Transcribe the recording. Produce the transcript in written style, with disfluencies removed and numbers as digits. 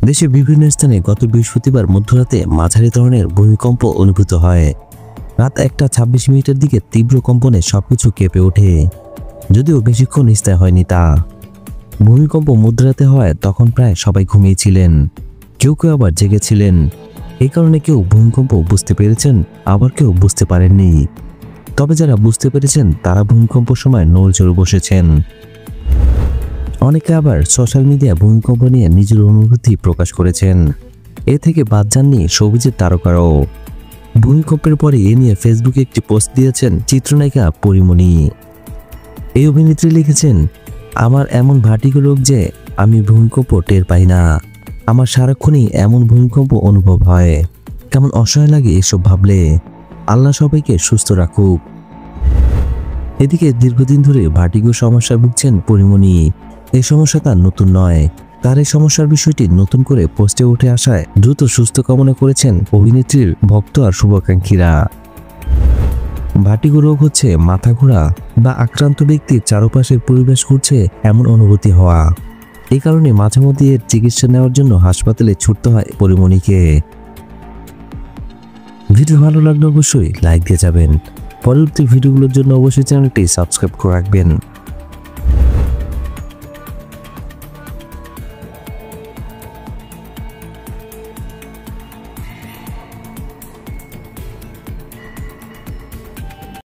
দেশের বিভিন্ন স্থানে গত বৃহস্পতিবার মধ্যরাতে মাঝারি ধরনের ভূমিকম্প অনুভূত হয়। রাত 1:26 দিকে তীব্র কম্পনে সবকিছু কেঁপে ওঠে, যদিও বেশিক্ষণ স্থায়ী হয়নি তা। ভূমিকম্প মধ্যরাতে হয় তখন প্রায় সবাই ঘুমিয়েছিলেন, কেউ কেউ আবার জেগেছিলেন। এই কারণে কেউ ভূমিকম্প বুঝতে পেরেছেন, আবার কেউ বুঝতে পারেননি। তবে যারা বুঝতে পেরেছেন তারা ভূমিকম্প সময় নড়েচড়ে বসেছেন। অনেকে আবার সোশ্যাল মিডিয়ায় ভূমিকম্প নিয়ে নিজের অনুভূতি প্রকাশ করেছেন। এ থেকে বাদ যাননি সবুজের তারকারাও। ভূমিকম্পের পরে এ নিয়ে ফেসবুকে একটি পোস্ট দিয়েছেন চিত্রনায়িকা পরিমণি। এই অভিনেত্রী লিখেছেন, আমার এমন ভার্টিগো রোগ যে আমি ভূমিকম্প টের পাই না। আমার সারাক্ষণই এমন ভূমিকম্প অনুভব হয়, কেমন অসহায় লাগে এসব ভাবলে। আল্লাহ সবাইকে সুস্থ রাখুক। এদিকে দীর্ঘদিন ধরে ভার্টিগো সমস্যা ভুগছেন পরিমণি। এই সমস্যা তার নতুন নয়। তার এই সমস্যার বিষয়টি নতুন করে পোস্টে উঠে আসায় দ্রুত সুস্থ কামনা করেছেন অভিনেত্রীর ভক্ত আর শুভাকাঙ্ক্ষীরা। ভার্টিগো রোগ হচ্ছে মাথা ঘোরা বা আক্রান্ত ব্যক্তির চারপাশের পরিবেশ ঘুরছে এমন অনুভূতি হওয়া। এই কারণে মাঝে মধ্যে এর চিকিৎসা নেওয়ার জন্য হাসপাতালে ছুটতে হয় পরিমণিকে। ভিডিও ভালো লাগলে অবশ্যই লাইক দিয়ে যাবেন। পরবর্তী ভিডিওগুলোর জন্য অবশ্যই চ্যানেলটি সাবস্ক্রাইব করে রাখবেন।